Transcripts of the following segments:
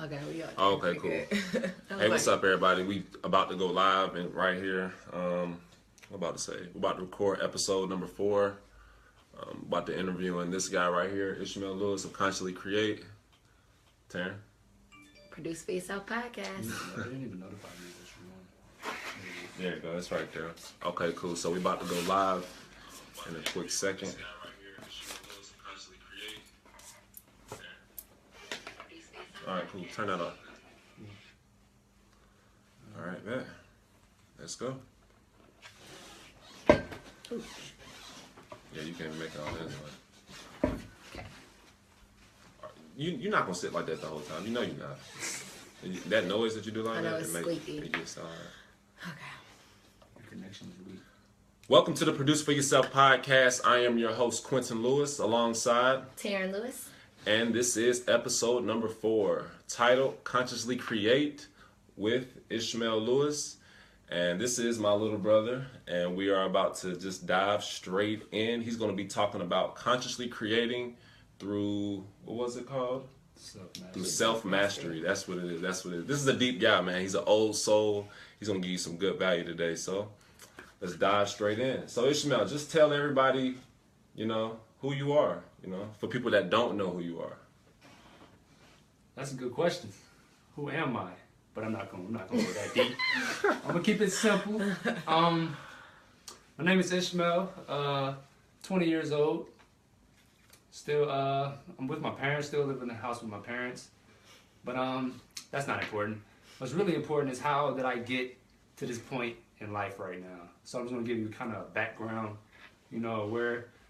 Okay, we are. Oh, okay, cool. Hey, what's up, everybody? We about to go live and right here. I'm about to say we're about to record episode number 4. About to interviewing this guy right here, Ismail Lewis of Consciously Create. Terran. Produce for Yourself podcast. I didn't even notify me that you There you go. It's right there. Okay, cool. So we about to go live in a quick second. All right, cool. Turn that off. All right, man. Let's go. Yeah, you can make it on this one. Okay. You're not gonna sit like that the whole time. You know you're not. That noise that you do like I know that, it's squeaky. it gets sound. Okay. Your connection is weak. Welcome to the Produce for Yourself podcast. I am your host, Quinton Lewis, alongside Terran Lewis. and this is episode number 4, titled Consciously Create with Ismail Lewis. And this is my little brother, and we are about to just dive straight in. He's going to be talking about consciously creating through, what was it called? Self-mastery. Through self-mastery. That's what it is. That's what it is. This is a deep guy, man. He's an old soul. He's going to give you some good value today. So let's dive straight in. So Ismail, just tell everybody, who you are, for people that don't know who you are. That's a good question. Who am I? But I'm not gonna go that deep. I'm gonna keep it simple. My name is Ismail, 20 years old. Still, I'm with my parents, still live in the house with my parents. But that's not important. What's really important is how did I get to this point in life right now. So I'm just gonna give you kind of a background,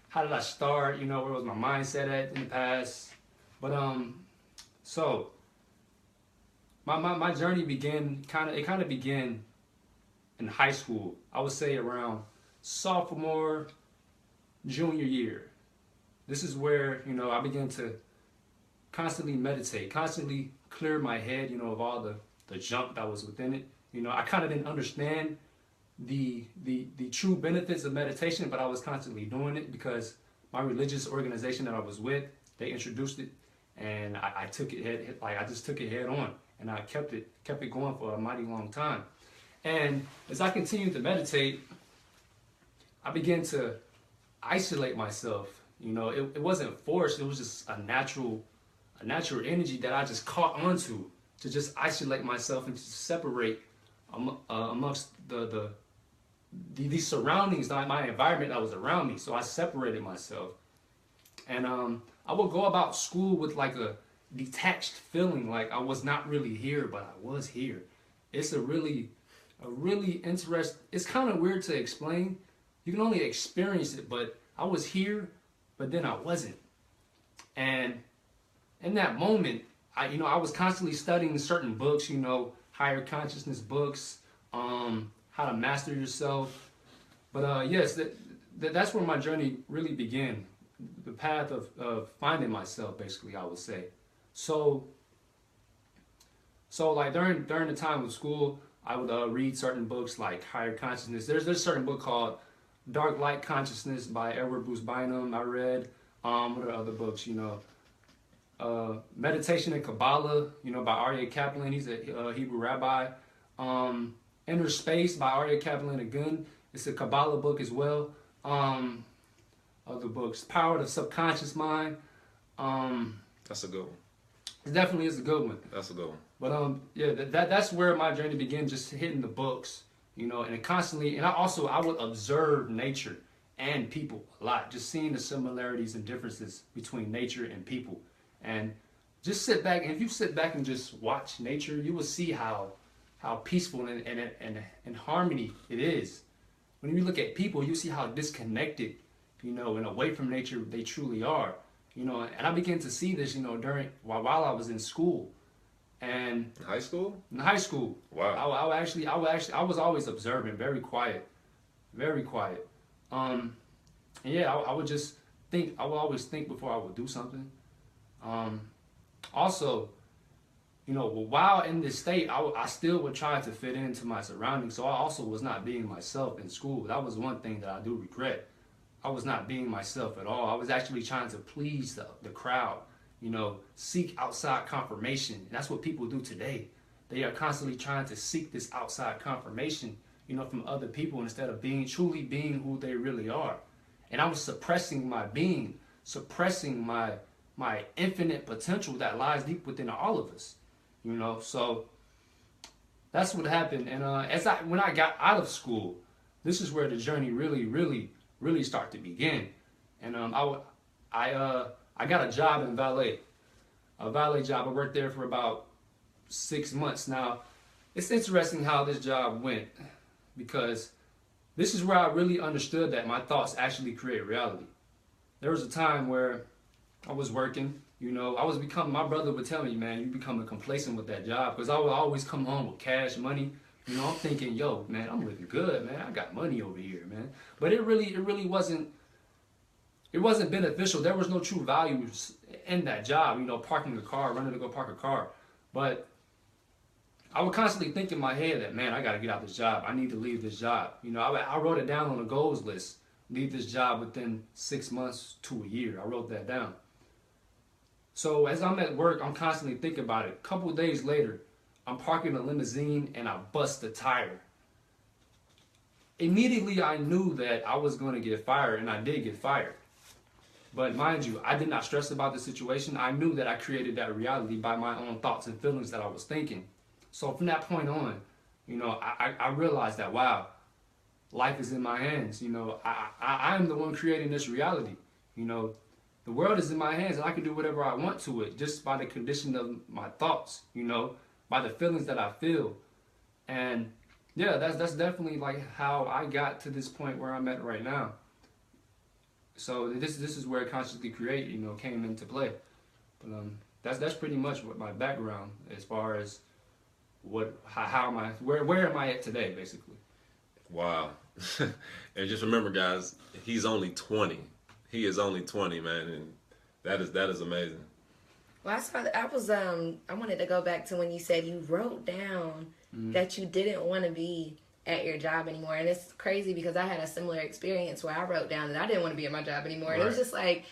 how did I start, where was my mindset at in the past. But so my journey began began in high school. I would say around sophomore, junior year. This is where, I began to constantly meditate, constantly clear my head, of all the junk that was within it. I kind of didn't understand the true benefits of meditation, but I was constantly doing it because my religious organization that I was with, they introduced it, and I took it I just took it head on, and I kept it going for a mighty long time. And as I continued to meditate, I began to isolate myself. It wasn't forced. It was just a natural energy that I just caught onto to just isolate myself and to separate amongst the surroundings, my environment that was around me. So I separated myself, and I would go about school with like a detached feeling, like I was not really here, but I was here. It's a really interesting. It's kind of weird to explain. You can only experience it, but I was here, but then I wasn't. And in that moment, I was constantly studying certain books, higher consciousness books, how to master yourself. But yes, that's where my journey really began. The path of finding myself, basically, I would say. So like during the time of school, I would read certain books like Higher Consciousness. There's a certain book called Dark Light Consciousness by Edward Bruce Bynum. I read. What are other books? Meditation and Kabbalah. By Aryeh Kaplan. He's a Hebrew rabbi. Inner Space by Aryeh Kaplan again. It's a Kabbalah book as well. Other books. Power of the Subconscious Mind. That's a good one. It definitely is a good one. That's a good one. But yeah, that's where my journey began, just hitting the books, and it constantly, and I would observe nature and people a lot, just seeing the similarities and differences between nature and people, and just sit back. And if you sit back and just watch nature, you will see how peaceful and harmony it is. When you look at people, you see how disconnected, and away from nature they truly are. And I began to see this, while I was in school, and In high school? in high school. Wow. I was always observant, very quiet, very quiet. And yeah, I would just think. I would always think before I would do something. Also, while in this state, I still would try to fit into my surroundings. So I also was not being myself in school. That was one thing that I do regret. I was not being myself at all. I was actually trying to please the crowd, seek outside confirmation. And that's what people do today. They are constantly trying to seek this outside confirmation, from other people instead of truly being who they really are. And I was suppressing my being, suppressing my infinite potential that lies deep within all of us, So that's what happened. And when I got out of school, this is where the journey really started to begin. And I got a job in valet, a valet job. I worked there for about 6 months. Now, it's interesting how this job went, because this is where I really understood that my thoughts actually create reality. There was a time where I was working, my brother would tell me, man, you becoming complacent with that job, because I would always come home with cash money. I'm thinking, yo, man, I'm living good, man. I got money over here, man. But it really wasn't beneficial. There was no true values in that job, parking a car, running to go park a car. But I would constantly think in my head that, man, I got to get out this job. I need to leave this job. I wrote it down on a goals list. Leave this job within 6 months to a year. I wrote that down. So as I'm at work, I'm constantly thinking about it. A couple of days later, I'm parking a limousine and I bust the tire. Immediately, I knew that I was going to get fired, and I did get fired. But mind you, I did not stress about the situation. I knew that I created that reality by my own thoughts and feelings that I was thinking. So from that point on, I realized that, wow, life is in my hands. I'm the one creating this reality. The world is in my hands, and I can do whatever I want to it just by the condition of my thoughts, by the feelings that I feel. And yeah, that's definitely like how I got to this point where I'm at right now. So this is where Consciously Create, came into play. But that's pretty much what my background as far as where am I at today, basically. Wow. And just remember, guys, he's only 20. He is only 20, man, and that is amazing. Well, I wanted to go back to when you said you wrote down that you didn't want to be at your job anymore. And it's crazy because I had a similar experience where I wrote down that I didn't want to be at my job anymore. Right. And it was just like,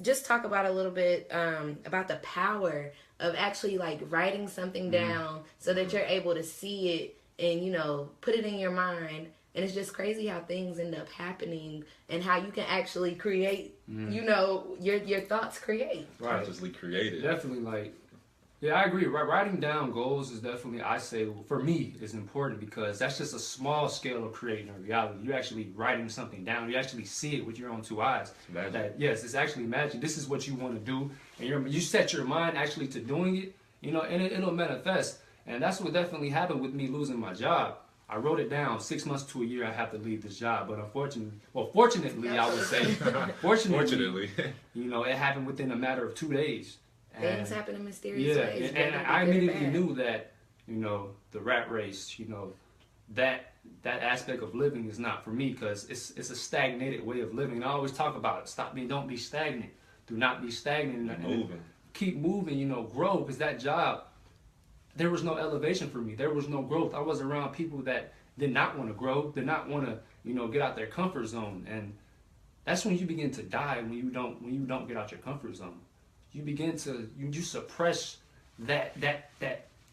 just talk about a little bit about the power of actually like writing something down so that you're able to see it and, put it in your mind. And it's just crazy how things end up happening and how you can actually create, your thoughts create. Right. Consciously created. Definitely, I agree. Writing down goals is definitely, I say, for me, is important because that's just a small scale of creating a reality. You're actually writing something down. You actually see it with your own two eyes. Magic. That, yes, it's actually magic. This is what you want to do. And you set your mind actually to doing it, and it'll manifest. And that's what definitely happened with me losing my job. I wrote it down, 6 months to a year I have to leave this job. But fortunately, I would say, fortunately, it happened within a matter of 2 days. Things happen in mysterious ways. And I immediately knew that, the rat race, that aspect of living is not for me because it's a stagnated way of living. And I always talk about it. Don't be stagnant. Do not be stagnant. Keep moving, grow, because that job, there was no elevation for me. There was no growth. I was around people that did not want to grow, did not want to, get out their comfort zone. And that's when you begin to die, when you don't get out your comfort zone. You begin to, you suppress that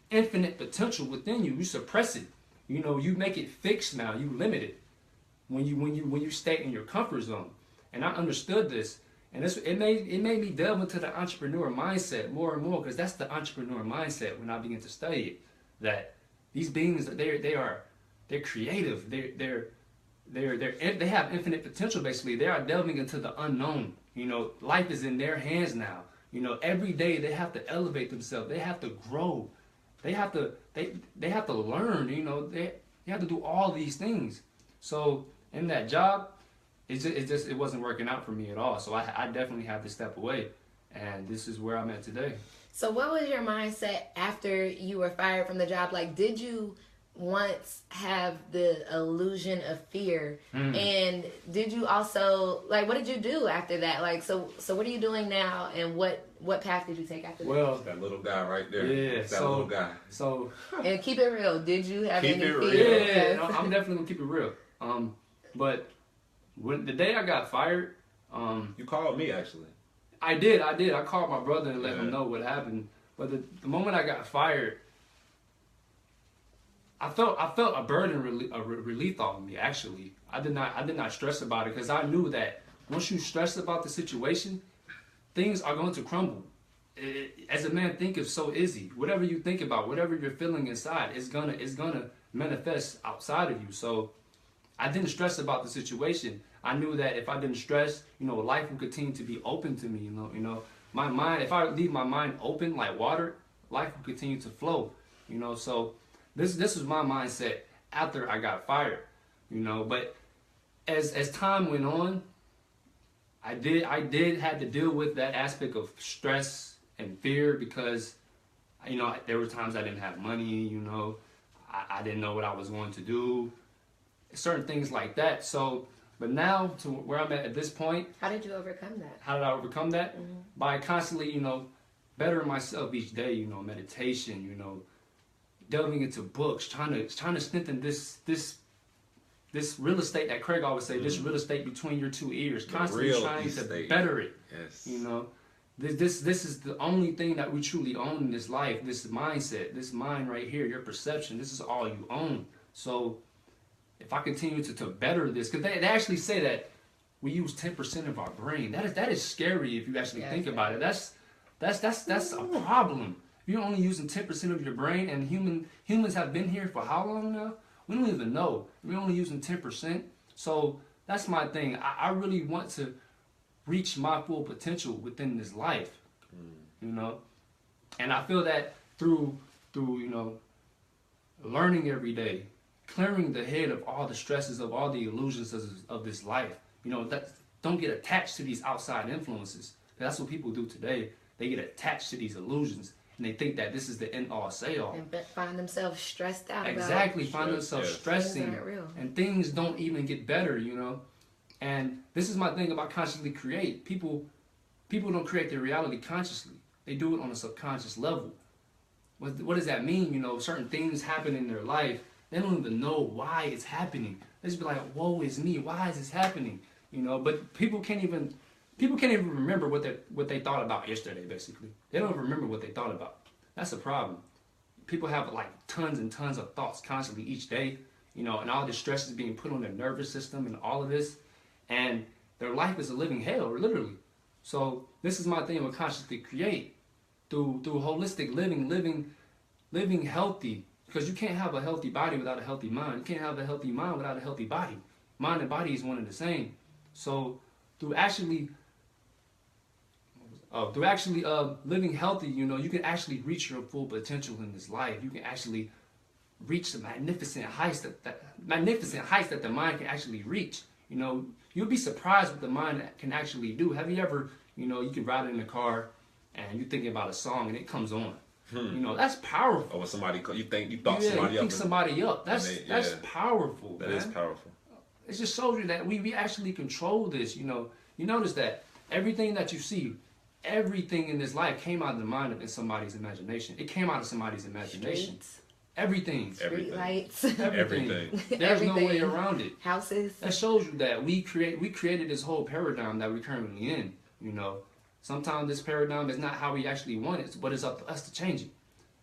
infinite potential within you. You suppress it. You make it fixed now. You limit it when you stay in your comfort zone. And I understood this. And it made me delve into the entrepreneur mindset more and more because that's the entrepreneur mindset when I begin to study it. That these beings, they're creative. They have infinite potential. Basically, they are delving into the unknown. Life is in their hands now. Every day they have to elevate themselves. They have to grow. They have to learn. They have to do all these things. So in that job, it wasn't working out for me at all. So I definitely had to step away, and this is where I'm at today. So what was your mindset after you were fired from the job? Like, did you once have the illusion of fear? And did you also, what did you do after that? So what are you doing now, and what path did you take after that? Well, that little guy right there. Yeah, little guy. So and keep it real. Did you have any fear? Yeah, no, I'm definitely gonna keep it real. But when the day I got fired, you called me actually. I did. I called my brother and let him know what happened. But the moment I got fired, I felt a burden relief off of me. Actually, I did not stress about it because I knew that once you stress about the situation, things are going to crumble. As a man thinketh, so is he. Whatever you think about, whatever you're feeling inside, is gonna manifest outside of you. So I didn't stress about the situation. I knew that if I didn't stress, life would continue to be open to me. My mind. If I leave my mind open like water, life will continue to flow. So this was my mindset after I got fired. But as time went on, I did have to deal with that aspect of stress and fear because, there were times I didn't have money, I didn't know what I was going to do, certain things like that. So, but now to where I'm at this point. How did you overcome that? How did I overcome that? Mm-hmm. By constantly, bettering myself each day, meditation, delving into books, trying to strengthen this real estate that Craig always say, this real estate between your two ears, constantly trying to better it. Yes. This is the only thing that we truly own in this life, this mindset, this mind right here, your perception, this is all you own. So if I continue to better this, because they actually say that we use 10% of our brain. That is scary if you actually think about it. That's a problem. If you're only using 10% of your brain, and humans have been here for how long now? We don't even know. We're only using 10%. So that's my thing. I really want to reach my full potential within this life, And I feel that through learning every day, clearing the head of all the stresses, of all the illusions of this life. That don't get attached to these outside influences. That's what people do today. They get attached to these illusions. And they think that this is the end all say all. And find themselves stressed out. Exactly, find themselves stressing. And things don't even get better, And this is my thing about consciously create. People don't create their reality consciously. They do it on a subconscious level. What does that mean? Certain things happen in their life. They don't even know why it's happening. They just be like, woe is me. Why is this happening? But people can't even remember what they thought about yesterday, basically. They don't even remember what they thought about. That's a problem. People have like tons and tons of thoughts constantly each day, and all this stress is being put on their nervous system and all of this. And their life is a living hell, literally. So this is my thing with consciously create. Through holistic living healthy. Because you can't have a healthy body without a healthy mind. You can't have a healthy mind without a healthy body. Mind and body is one and the same. So through actually living healthy, you can actually reach your full potential in this life. You can actually reach the magnificent heights that the mind can actually reach. You'll be surprised what the mind can actually do. Have you ever, you can ride in the car and you're thinking about a song and it comes on. That's powerful. Or when somebody you thought somebody up. Somebody up. That's powerful. That is powerful. It just shows you that we actually control this. You notice that everything that you see, everything in this life came out of the mind of somebody's imagination. It came out of somebody's imagination. Streets. Everything. Street lights. Everything. There's no way around it. Houses. That shows you that we created this whole paradigm that we're currently in. Sometimes this paradigm is not how we actually want it, but it's up to us to change it.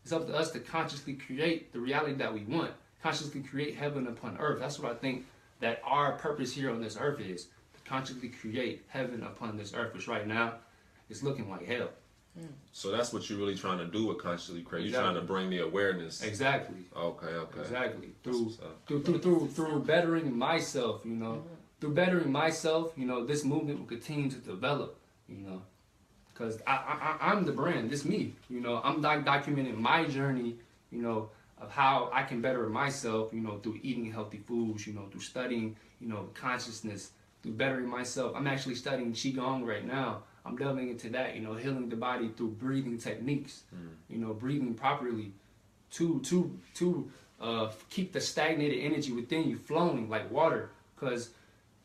It's up to us to consciously create the reality that we want. Consciously create heaven upon earth. That's what I think that our purpose here on this earth is. To consciously create heaven upon this earth, which right now is looking like hell. So that's what you're really trying to do with consciously create. Exactly. You're trying to bring the awareness. Exactly. Okay. Exactly. Through bettering myself, Through bettering myself, this movement will continue to develop, Because I'm the brand. This me. I'm documenting my journey, of how I can better myself, through eating healthy foods, through studying, consciousness, through bettering myself. I'm actually studying Qigong right now. I'm delving into that, healing the body through breathing techniques, breathing properly to keep the stagnated energy within you flowing like water. Because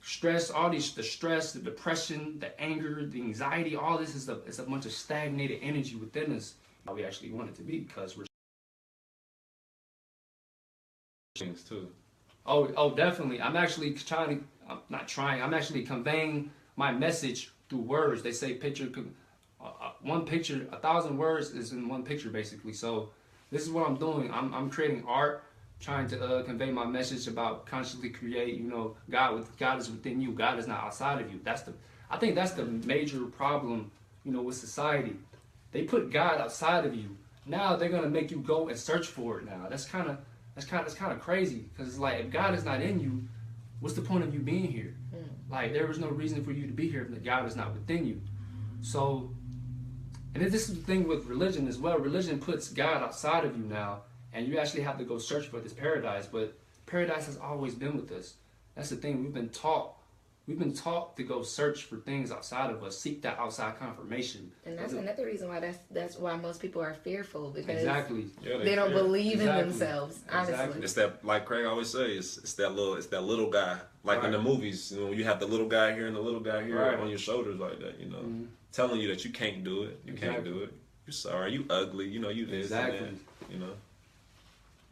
stress, the stress, the depression, the anger, the anxiety, all this is a bunch of stagnated energy within us. How we actually want it to be, because we're things too. Oh, definitely. I'm actually I'm actually conveying my message through words. They say one picture, 1,000 words is in one picture basically. So this is what I'm doing. I'm creating art, trying to convey my message about consciously create. You know, God is within you. God is not outside of you. I think that's the major problem, you know, with society. They put God outside of you. Now they're gonna make you go and search for it. Now that's kind of crazy, because it's like, if God is not in you, what's the point of you being here? Like, there is no reason for you to be here if God is not within you. So, and this is the thing with religion as well. Religion puts God outside of you now, and you actually have to go search for this paradise. But paradise has always been with us. That's the thing. We've been taught to go search for things outside of us, seek that outside confirmation. And that's another reason why that's why most people are fearful, because exactly. They don't believe in themselves. Honestly, Exactly. It's that, like Craig always says, it's that little guy. Like in the movies, you know, you have the little guy here and the little guy here on your shoulders like that, you know, telling you that you can't do it, you can't do it, you're sorry, you ugly, you know, you this and that, you know.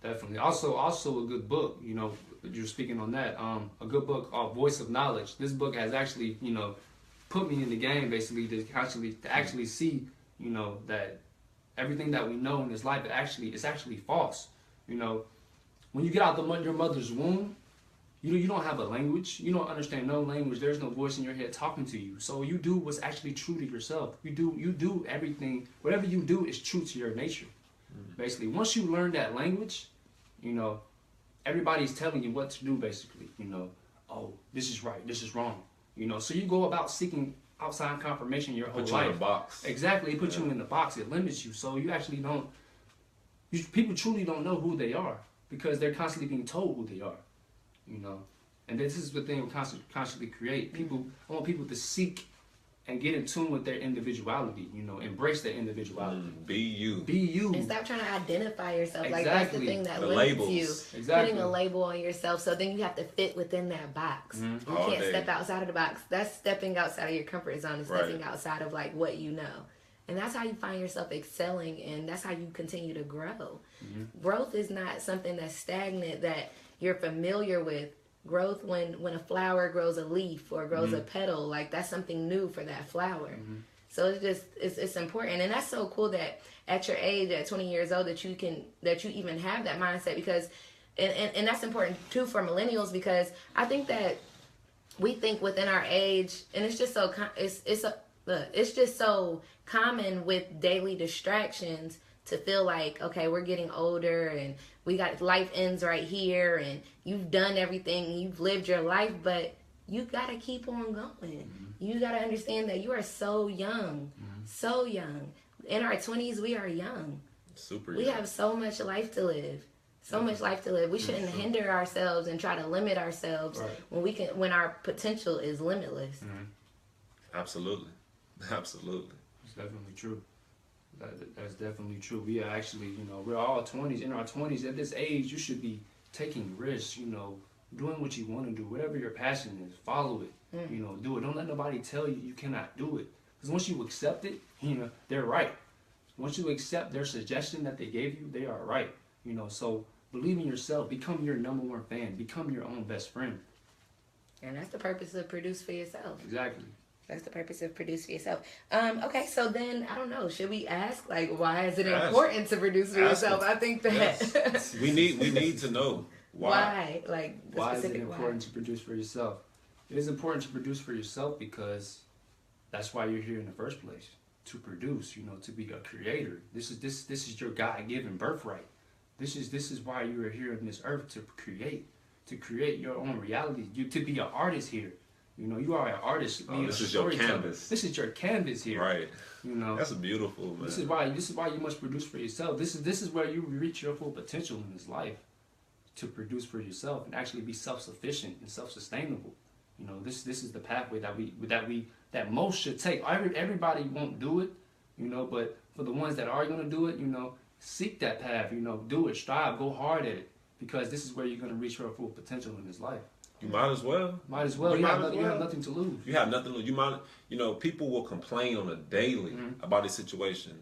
Definitely. Also a good book, you know, you're speaking on that. A good book called Voice of Knowledge. This book has actually, you know, put me in the game basically to actually see, you know, that everything that we know in this life it's actually false. You know, when you get out your mother's womb, you don't have a language. You don't understand no language. There's no voice in your head talking to you. So you do what's actually true to yourself. You do everything. Whatever you do is true to your nature. Basically, once you learn that language, you know, everybody's telling you what to do, basically. You know, oh, this is right, this is wrong. You know, so you go about seeking outside confirmation your whole life. Put you in a box. Exactly, it puts you in the box. It limits you. So you actually don't. People truly don't know who they are, because they're constantly being told who they are. You know, and this is the thing we constantly create. I want people to seek and get in tune with their individuality. You know, embrace their individuality. Be you. Be you. And stop trying to identify yourself. Exactly. Like, that's the thing that limits labels. you. Exactly. Putting a label on yourself, so then you have to fit within that box. You can't step outside of the box. That's stepping outside of your comfort zone and stepping outside of like what you know. And that's how you find yourself excelling, and that's how you continue to grow. Growth is not something that's stagnant, that you're familiar with. Growth, when a flower grows a leaf or grows a petal, like, that's something new for that flower. So it's important, and that's so cool that at your age, at 20 years old, that you even have that mindset, because and that's important too for millennials, because I think that we think within our age, and it's just so it's just so common with daily distractions to feel like, okay, we're getting older and we got life ends right here and you've done everything, you've lived your life, but you gotta keep on going. You gotta understand that you are so young, so young. In our 20s, we are young. Super We young. have so much life to live. So much life to live. We shouldn't hinder ourselves and try to limit ourselves when our potential is limitless. Absolutely. Absolutely. It's definitely true. That's definitely true. We are actually, you know, we're all 20s. In our 20s, at this age, you should be taking risks, you know, doing what you want to do. Whatever your passion is, follow it. You know, do it. Don't let nobody tell you you cannot do it. Because once you accept it, you know, they're right. Once you accept their suggestion that they gave you, they are right. You know, so believe in yourself. Become your #1 fan. Become your own best friend. And that's the purpose of Produce for Yourself. Exactly. That's the purpose of Produce for Yourself. Okay, so then, I don't know, should we ask, like, why is it Ask. important to produce for yourself? Them. I think that... Yes. we need to know why. Like, the Why is it specific important to produce for yourself? It is important to produce for yourself because that's why you're here in the first place. To produce, you know, to be a creator. This is your God-given birthright. This is why you are here on this earth, to create your own reality. To be an artist here. You know, you are an artist. This is your canvas. This is your canvas here. Right. You know, that's beautiful, man. This is why you must produce for yourself. This is where you reach your full potential in this life, to produce for yourself and actually be self-sufficient and self-sustainable. You know, this is the pathway that most should take. Everybody won't do it, you know, but for the ones that are going to do it, you know, seek that path. You know, do it, strive, go hard at it, because this is where you're going to reach your full potential in this life. You might as well. Might as well. You have nothing to lose. You have nothing to lose. You know, people will complain on a daily about this situation.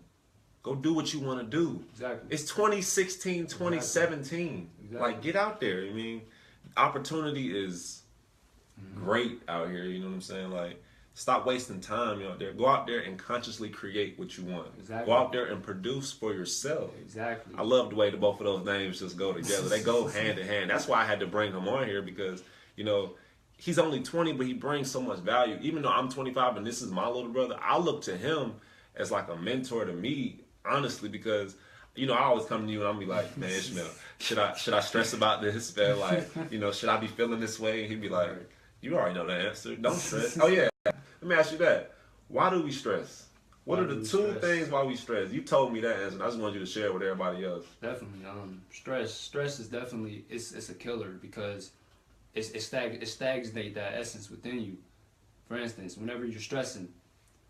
Go do what you want to do. Exactly. It's 2016, 2017. Exactly. Like, get out there. I mean, opportunity is great out here. You know what I'm saying? Like, Stop wasting time out there. Go out there and consciously create what you want. Exactly. Go out there and produce for yourself. Exactly. I love the way both of those names just go together. They go hand in hand. That's why I had to bring him on here because, you know, he's only 20, but he brings so much value. Even though I'm 25 and this is my little brother, I look to him as like a mentor to me, honestly, because, you know, I always come to you and I'll be like, man, Ishmael, should I stress about this? Man? Like, you know, should I be feeling this way? And he'd be like, you already know the answer. Don't stress. Oh, yeah. Let me ask you that. Why do we stress? What are the two things why we stress? You told me that answer, and I just wanted you to share it with everybody else. Definitely. Stress is definitely, it's a killer because it stagnates that essence within you. For instance, whenever you're stressing,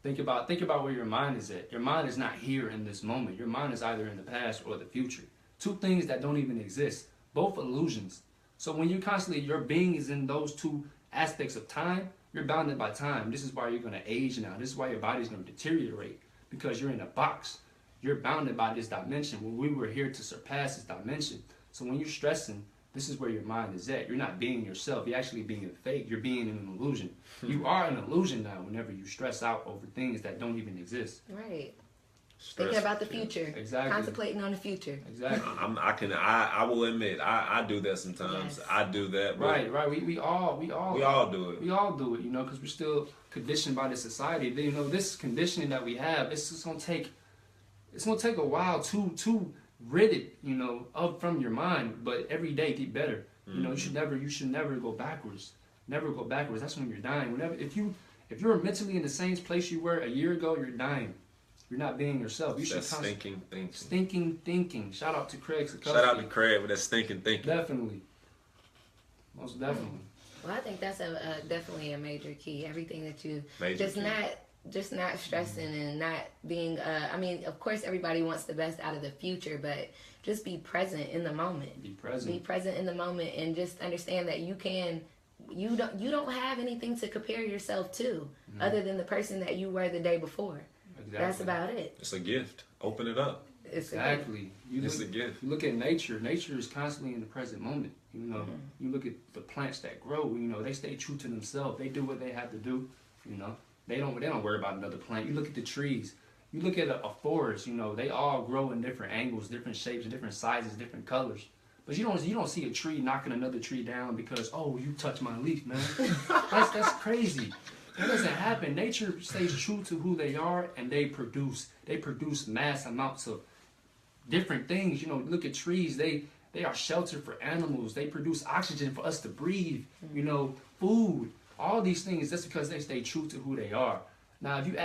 think about where your mind is at. Your mind is not here in this moment. Your mind is either in the past or the future. Two things that don't even exist. Both illusions. So when you constantly, your being is in those two aspects of time, you're bounded by time. This is why you're going to age now. This is why your body's going to deteriorate because you're in a box. You're bounded by this dimension. When we were here to surpass this dimension. So when you're stressing, this is where your mind is at. You're not being yourself. You're actually being fake. You're being an illusion. You are an illusion now whenever you stress out over things that don't even exist. Right. Thinking about the future. Exactly. Contemplating on the future. Exactly. I will admit, I do that sometimes. Yes. I do that. Right. We all do it. We all do it, you know, because we're still conditioned by the society. You know, this conditioning that we have, it's gonna take a while to rid it, you know, up from your mind. But every day get better. Mm-hmm. You know, you should never go backwards. Never go backwards. That's when you're dying. If you're mentally in the same place you were a year ago, you're dying. You're not being yourself. You should stinking thinking. Stinking thinking. Shout out to Craig. Shout out to Craig with that stinking thinking. Definitely. Most definitely. Well, I think that's definitely a major key. Everything that you just not stressing and not being. I mean, of course, everybody wants the best out of the future, but just be present in the moment. Be present. Be present in the moment, and just understand that you can. You don't have anything to compare yourself to other than the person that you were the day before. Exactly. That's about it. It's a gift. Open it up. Exactly. It's a gift. You look at nature. Nature is constantly in the present moment. You know, you look at the plants that grow. You know, they stay true to themselves. They do what they have to do. You know, they don't worry about another plant. You look at the trees. You look at a forest. You know, they all grow in different angles, different shapes, different sizes, different colors. But you don't see a tree knocking another tree down because, oh, you touched my leaf, man. That's crazy. That doesn't happen. Nature stays true to who they are, and they produce mass amounts of different things. You know, look at trees. They are shelter for animals. They produce oxygen for us to breathe. You know, food. All these things. That's because they stay true to who they are. Now, if you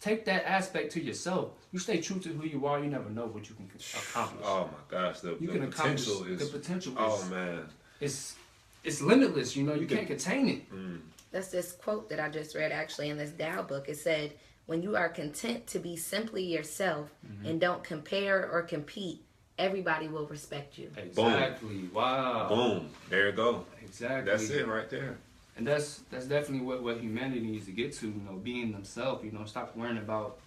take that aspect to yourself, you stay true to who you are. You never know what you can accomplish. Oh my gosh, the potential is. Oh man, it's limitless. You know, you can't contain it. That's this quote that I just read actually in this Tao book. It said, when you are content to be simply yourself and don't compare or compete, everybody will respect you. Exactly. Boom. Wow. Boom. There you go. Exactly. That's it right there. And that's definitely what humanity needs to get to, you know, being themselves, you know, stop worrying about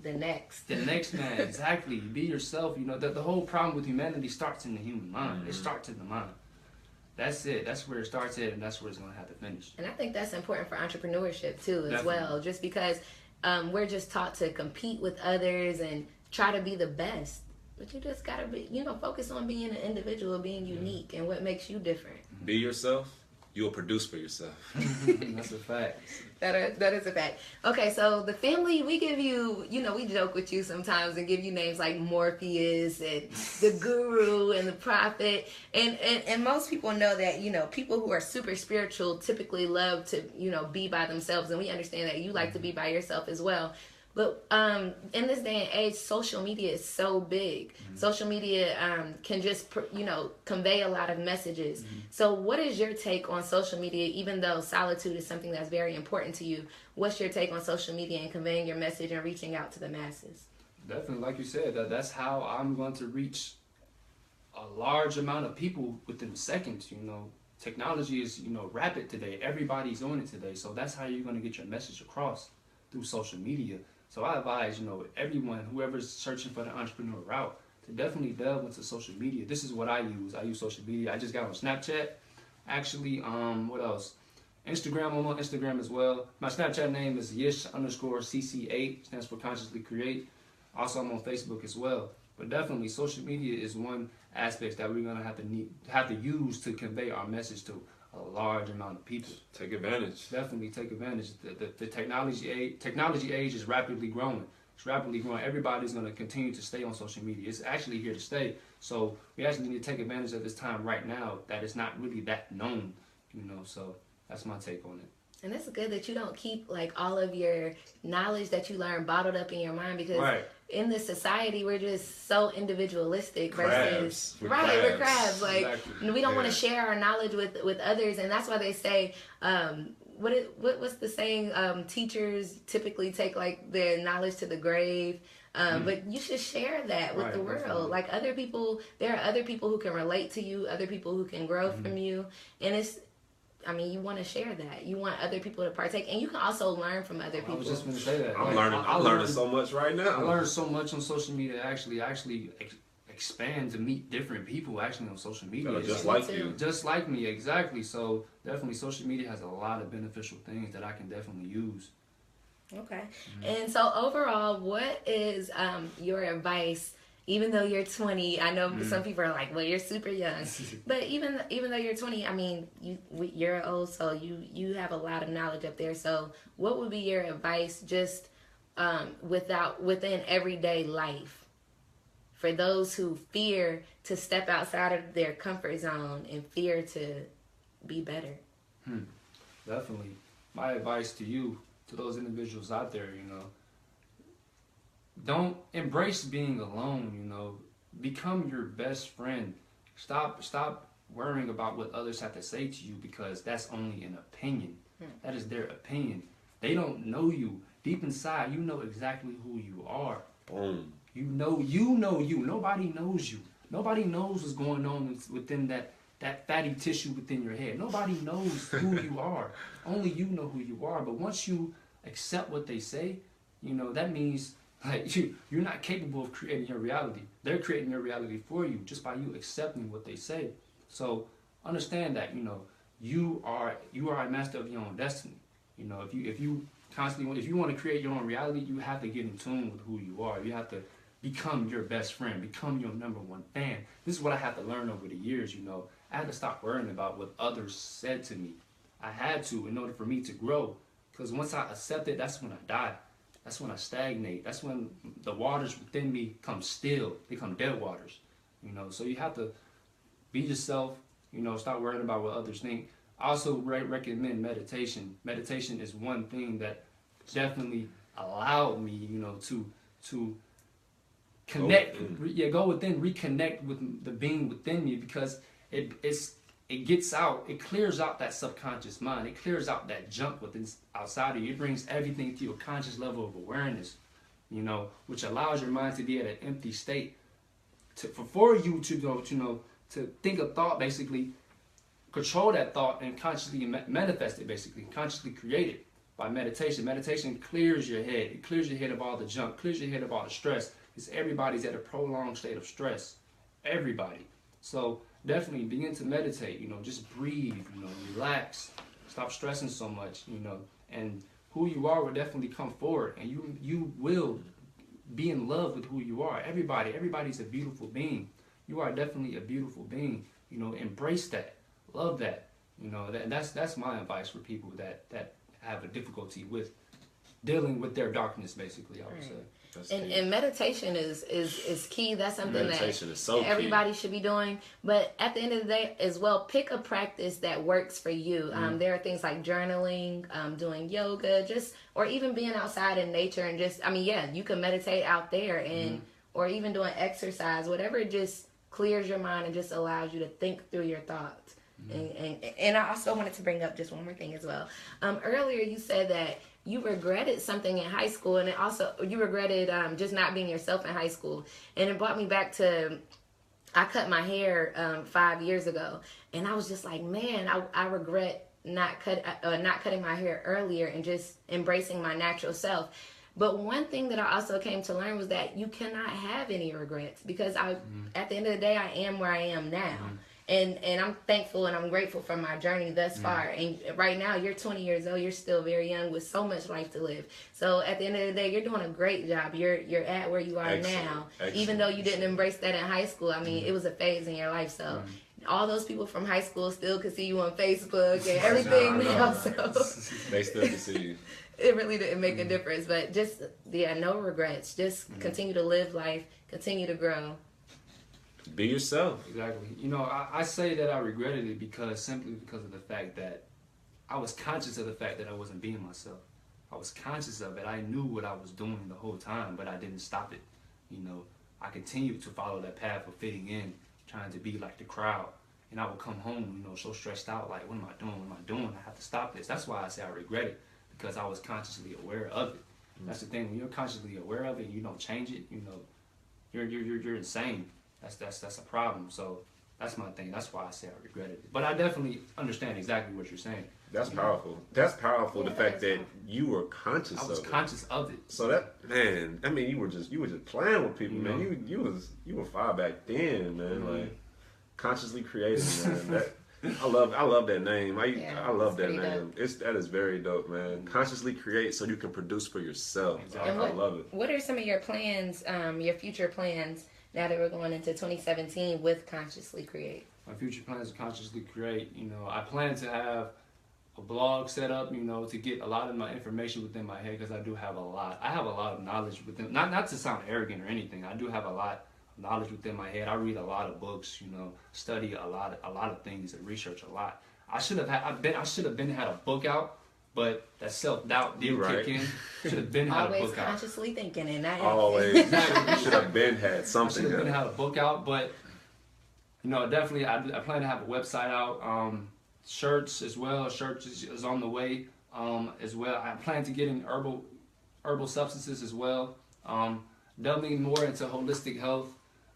the next man. Exactly. Be yourself. You know, the whole problem with humanity starts in the human mind. It starts in the mind. That's it. That's where it starts at, and that's where it's going to have to finish. And I think that's important for entrepreneurship, too, as well. Just because we're just taught to compete with others and try to be the best. But you just got to be, you know, focus on being an individual, being unique, and what makes you different. Be yourself. You will produce for yourself. That's a fact. That is a fact. Okay, so the family, we give you, you know, we joke with you sometimes and give you names like Morpheus and the Guru and the Prophet. And most people know that, you know, people who are super spiritual typically love to, you know, be by themselves. And we understand that you like to be by yourself as well. But in this day and age, social media is so big. Social media can just, you know, convey a lot of messages. So what is your take on social media, even though solitude is something that's very important to you? What's your take on social media and conveying your message and reaching out to the masses? Definitely, like you said, that's how I'm going to reach a large amount of people within seconds. You know, technology is, you know, rapid today. Everybody's on it today. So that's how you're going to get your message across, through social media. So I advise, you know, everyone, whoever's searching for the entrepreneur route, to definitely delve into social media. This is what I use. I use social media. I just got on Snapchat. Actually, what else? Instagram, I'm on Instagram as well. My Snapchat name is Yish_CC8, stands for Consciously Create. Also, I'm on Facebook as well. But definitely, social media is one aspect that we're gonna have to use to convey our message to a large amount of people. Take advantage. Definitely take advantage. The technology age is rapidly growing. It's rapidly growing. Everybody's going to continue to stay on social media. It's actually here to stay. So we actually need to take advantage of this time right now that it's not really that known, you know. So that's my take on it. And it's good that you don't keep like all of your knowledge that you learn bottled up in your mind, because in this society we're just so individualistic versus we're crabs. Like we don't want to share our knowledge with others, and that's why they say what's the saying? Teachers typically take like their knowledge to the grave. But you should share that with the world. Definitely. Like other people, there are other people who can relate to you, other people who can grow from you, and you want to share that. You want other people to partake, and you can also learn from other people. I was just going to say that. I'm learning so much right now. I learned so much on social media. Actually expand to meet different people actually on social media. Just like you. Just like me, exactly. So definitely social media has a lot of beneficial things that I can definitely use. Okay. And so overall, what is your advice? Even though you're 20, I know some people are like, well, you're super young. But even though you're 20, I mean, you're old, so you have a lot of knowledge up there. So what would be your advice just within everyday life for those who fear to step outside of their comfort zone and fear to be better? Definitely. My advice to you, to those individuals out there, you know, don't embrace being alone, you know. Become your best friend. Stop worrying about what others have to say to you, because that's only an opinion. That is their opinion. They don't know you. Deep inside, you know exactly who you are. Boom. You know you. Nobody knows you. Nobody knows what's going on within that fatty tissue within your head. Nobody knows who you are. Only you know who you are. But once you accept what they say, you know, that means like you're not capable of creating your reality. They're creating your reality for you just by you accepting what they say. So understand that, you know, you are a master of your own destiny. You know, if you want to create your own reality, you have to get in tune with who you are. You have to become your best friend, become your number one fan. This is what I had to learn over the years, you know. I had to stop worrying about what others said to me. I had to, in order for me to grow. Because once I accept it, that's when I die. That's when I stagnate. That's when the waters within me come still. They become dead waters. You know, so you have to be yourself, you know, stop worrying about what others think. I also recommend meditation. Meditation is one thing that definitely allowed me, you know, to connect, go within, reconnect with the being within me, because it gets out, it clears out that subconscious mind. It clears out that junk within outside of you. It brings everything to your conscious level of awareness, you know, which allows your mind to be at an empty state. For you to go, you know, to think a thought, basically, control that thought and consciously manifest it, basically, consciously create it by meditation. Meditation clears your head. It clears your head of all the junk, clears your head of all the stress, because everybody's at a prolonged state of stress. Everybody. So definitely begin to meditate, you know, just breathe, you know, relax, stop stressing so much, you know, and who you are will definitely come forward, and you will be in love with who you are. Everybody's a beautiful being. You are definitely a beautiful being, you know. Embrace that, love that, you know. That's my advice for people that have a difficulty with dealing with their darkness, basically, I would say. And meditation is key. That's something meditation that is so everybody should be doing. But at the end of the day as well, pick a practice that works for you. There are things like journaling, doing yoga, or even being outside in nature and you can meditate out there and or even doing exercise, whatever just clears your mind and just allows you to think through your thoughts. And I also wanted to bring up just one more thing as well. Earlier you said that you regretted something in high school, and you regretted just not being yourself in high school. And it brought me back to, I cut my hair 5 years ago, and I was just like, man, I regret not cutting my hair earlier and just embracing my natural self. But one thing that I also came to learn was that you cannot have any regrets, because at the end of the day, I am where I am now. And I'm thankful and I'm grateful for my journey thus far. And right now, you're 20 years old. You're still very young with so much life to live. So at the end of the day, you're doing a great job. You're at where you are now. Even though you didn't embrace that in high school. I mean, it was a phase in your life. So all those people from high school still could see you on Facebook and everything now. So they still can see you. It really didn't make a difference. But just, no regrets. Just continue to live life. Continue to grow. Be yourself. Exactly. You know, I say that I regretted it simply because of the fact that I was conscious of the fact that I wasn't being myself. I was conscious of it. I knew what I was doing the whole time, but I didn't stop it. You know, I continued to follow that path of fitting in, trying to be like the crowd. And I would come home, you know, so stressed out, like, what am I doing? What am I doing? I have to stop this. That's why I say I regret it, because I was consciously aware of it. That's the thing. When you're consciously aware of it and you don't change it, you know, you're insane. That's a problem. So that's my thing. That's why I say I regret it. But I definitely understand exactly what you're saying. That's powerful. That's powerful. The fact that you were conscious of it. I was conscious of it. So that, man, I mean, you were just playing with people, man. You were far back then, man. Like consciously creating, man. That I love that name. I love that name. That is very dope, man. Consciously create so you can produce for yourself. Exactly. And I love it. What are some of your plans, your future plans, now that we're going into 2017 with Consciously Create? My future plans to Consciously Create, you know, I plan to have a blog set up, you know, to get a lot of my information within my head, because I do have a lot. I have a lot of knowledge within, not to sound arrogant or anything. I do have a lot of knowledge within my head. I read a lot of books, you know, study a lot of things and research a lot. I should have had a book out, but that self-doubt did kick in. Should have been had a book out. Always consciously thinking, and not always. You should have been had something. Should have been had a book out, but you know, definitely I plan to have a website out. Shirts as well. Shirts is on the way as well. I plan to get in herbal substances as well. Delving more into holistic health.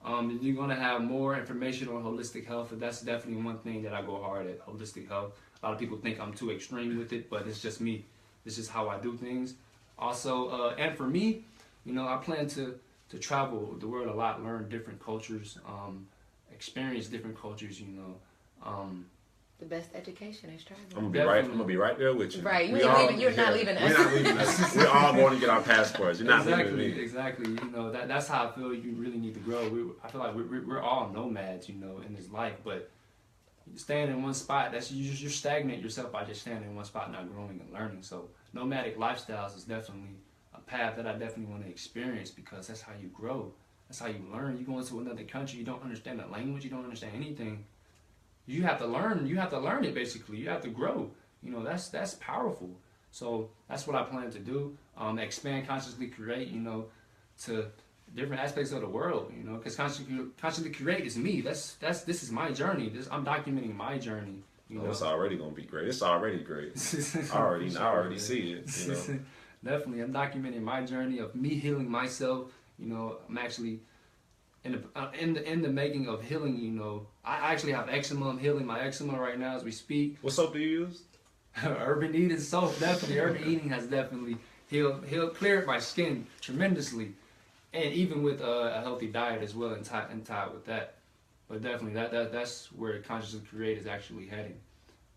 You're gonna have more information on holistic health, and that's definitely one thing that I go hard at. Holistic health. A lot of people think I'm too extreme with it, but it's just me. This is how I do things. Also, and for me, you know, I plan to travel the world a lot, learn different cultures, experience different cultures. You know. The best education is traveling. I'm gonna be right there with you. Right, you're not leaving us. We're not leaving us. We're all going to get our passports. You're not leaving me. Exactly. You know, that's how I feel. You really need to grow. I feel like we're all nomads, you know, in this life. But staying in one spot, you're stagnate yourself by just standing in one spot, not growing and learning. So nomadic lifestyles is definitely a path that I definitely want to experience, because that's how you grow. That's how you learn. You go into another country, you don't understand the language, you don't understand anything. You have to learn. You have to learn it, basically. You have to grow. You know, that's powerful. So that's what I plan to do. Expand, consciously create, you know, to different aspects of the world, you know, because consciously create is me. This is my journey. I'm documenting my journey. You know, it's already gonna be great. It's already great. I already see it. You know? Definitely, I'm documenting my journey of me healing myself. You know, I'm actually in the making of healing. You know, I actually have eczema. I'm healing my eczema right now as we speak. What soap do you use? Urban Eating soap, definitely. Urban Eating has definitely cleared my skin tremendously, and even with a healthy diet as well, and tied with that. But definitely, that's where Consciously Create is actually heading.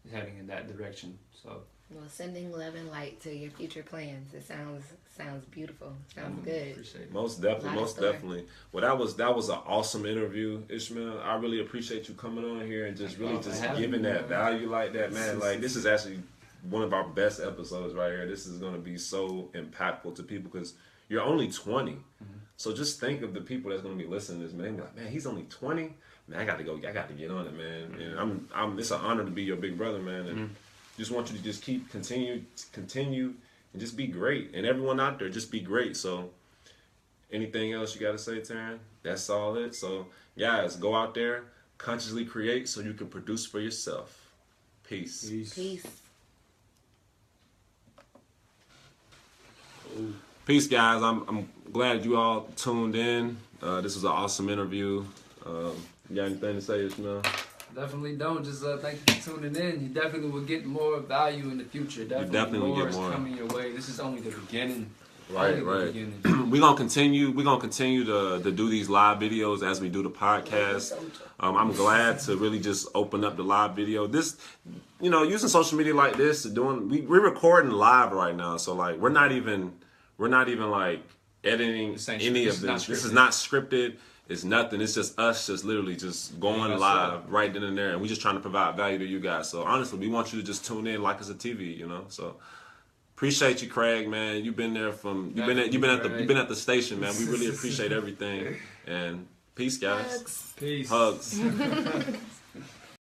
It's heading in that direction. So. Well, sending love and light to your future plans. It sounds beautiful. Sounds good. Appreciate it. Most definitely. Well, that was an awesome interview, Ismail. I really appreciate you coming on here and just giving that value like that, man. Like, this is actually one of our best episodes right here. This is going to be so impactful to people because you're only 20. Mm-hmm. So just think of the people that's going to be listening to this, man. Like, man, he's only 20. Man, I got to get on it, man. And it's an honor to be your big brother, man. And just want you to just continue, and just be great. And everyone out there, just be great. So anything else you got to say, Terran? That's all it. So, guys, go out there, consciously create so you can produce for yourself. Peace. Peace, guys. I'm glad you all tuned in. This was an awesome interview. You got anything to say, Ismail? Definitely don't. Just thank you for tuning in. You definitely will get more value in the future. Definitely will more get more. Is coming your way. This is only the beginning. Right. We're gonna continue to do these live videos as we do the podcast. I'm glad to really just open up the live video. This, using social media like this, we're recording live right now. So like we're not even like editing any of this. This is not scripted. It's nothing. It's just us just literally just going live right then and there, and we're just trying to provide value to you guys. So honestly, we want you to just tune in like it's a TV, So appreciate you, Craig, man. You've been there you've been at the station, man. We really appreciate everything. And peace, guys. Peace. Hugs.